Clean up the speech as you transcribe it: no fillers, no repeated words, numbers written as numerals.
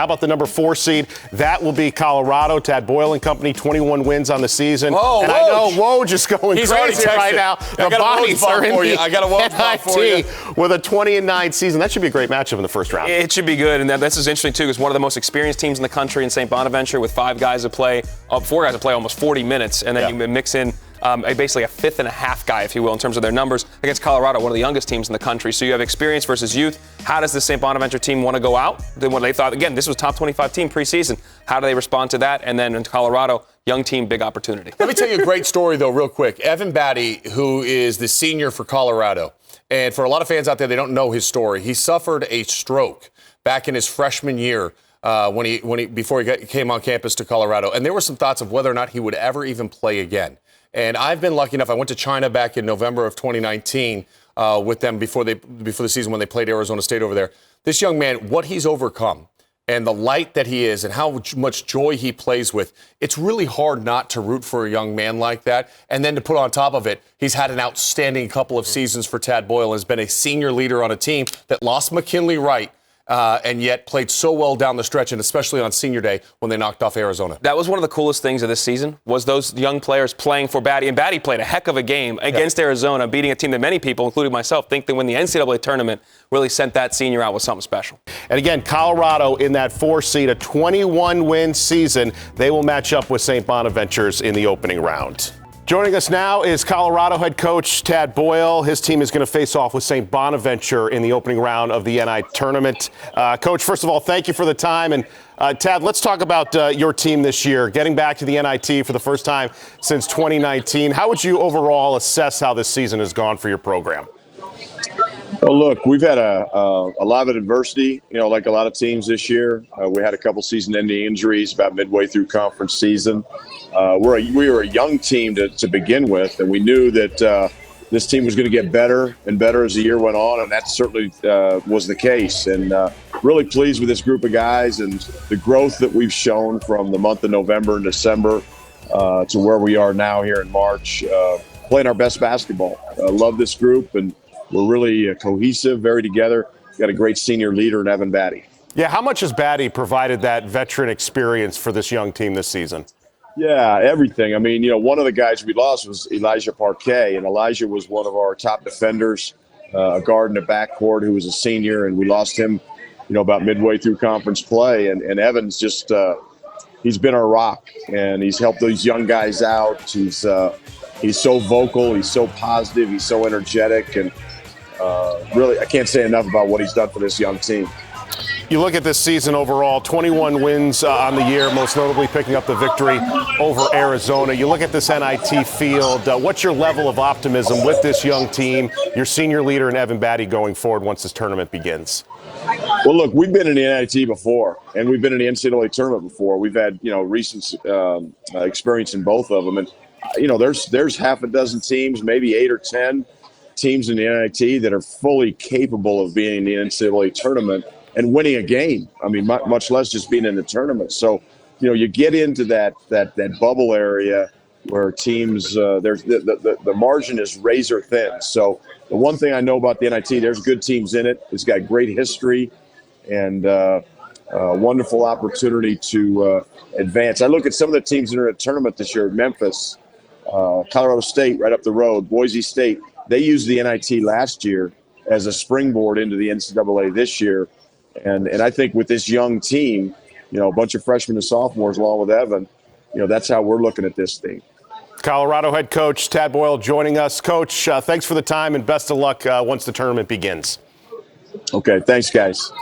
How about the number 4 seed? That will be Colorado. Tad Boyle and company, 21 wins on the season. Oh, and I know Woj is going crazy right now. I got a Woj spot for you. I got a Woj spot for you. With a 20-9 season. That should be a great matchup in the first round. It should be good, and this is interesting, too, because one of the most experienced teams in the country in St. Bonaventure with 4 guys that play almost 40 minutes, and then you mix in basically a fifth and a half guy, if you will, in terms of their numbers against Colorado, one of the youngest teams in the country. So you have experience versus youth. How does the St. Bonaventure team want to go out? Then when they thought, again, this was top 25 team preseason. How do they respond to that? And then in Colorado, young team, big opportunity. Let me tell you a great story, though, real quick. Evan Batty, who is the senior for Colorado, and for a lot of fans out there, they don't know his story. He suffered a stroke back in his freshman year before he came on campus to Colorado. And there were some thoughts of whether or not he would ever even play again. And I've been lucky enough. I went to China back in November of 2019 with them before the season when they played Arizona State over there. This young man, what he's overcome and the light that he is and how much joy he plays with, it's really hard not to root for a young man like that. And then to put on top of it, he's had an outstanding couple of seasons for Tad Boyle and has been a senior leader on a team that lost McKinley Wright. And yet played so well down the stretch, and especially on senior day when they knocked off Arizona. That was one of the coolest things of this season, was those young players playing for Batty. And Batty played a heck of a game against Arizona, beating a team that many people, including myself, think that when the NCAA tournament really sent that senior out with something special. And again, Colorado in that 4 seed, a 21-win season. They will match up with St. Bonaventure's in the opening round. Joining us now is Colorado head coach Tad Boyle. His team is going to face off with St. Bonaventure in the opening round of the NIT tournament. Coach, first of all, thank you for the time. And Tad, let's talk about your team this year, getting back to the NIT for the first time since 2019. How would you overall assess how this season has gone for your program? Well, look, we've had a lot of adversity, like a lot of teams this year. We had a couple season-ending injuries about midway through conference season. We were a young team to begin with, and we knew that this team was going to get better and better as the year went on, and that certainly was the case. And really pleased with this group of guys and the growth that we've shown from the month of November and December to where we are now here in March, playing our best basketball. I love this group, and we're really cohesive, very together. Got a great senior leader in Evan Batty. Yeah, how much has Batty provided that veteran experience for this young team this season? Yeah, everything. I mean, one of the guys we lost was Elijah Parquet, and Elijah was one of our top defenders, a guard in the backcourt who was a senior, and we lost him, about midway through conference play. And Evan's just he's been our rock, and he's helped those young guys out. He's so vocal, he's so positive, he's so energetic, and really, I can't say enough about what he's done for this young team. You look at this season overall, 21 wins on the year, most notably picking up the victory over Arizona. You look at this NIT field. What's your level of optimism with this young team, your senior leader in Evan Batty going forward once this tournament begins? Well, look, we've been in the NIT before, and we've been in the NCAA tournament before. We've had, recent experience in both of them. And, there's half a dozen teams, maybe 8 or 10 teams in the NIT that are fully capable of being in the NCAA tournament and winning a game. I mean, much less just being in the tournament. So, you get into that bubble area where teams, the margin is razor thin. So the one thing I know about the NIT, there's good teams in it. It's got great history and a wonderful opportunity to advance. I look at some of the teams that are in the tournament this year, Memphis, Colorado State right up the road, Boise State. They used the NIT last year as a springboard into the NCAA this year. And I think with this young team, a bunch of freshmen and sophomores along with Evan, that's how we're looking at this thing. Colorado head coach Tad Boyle joining us. Coach, thanks for the time and best of luck once the tournament begins. Okay, thanks, guys.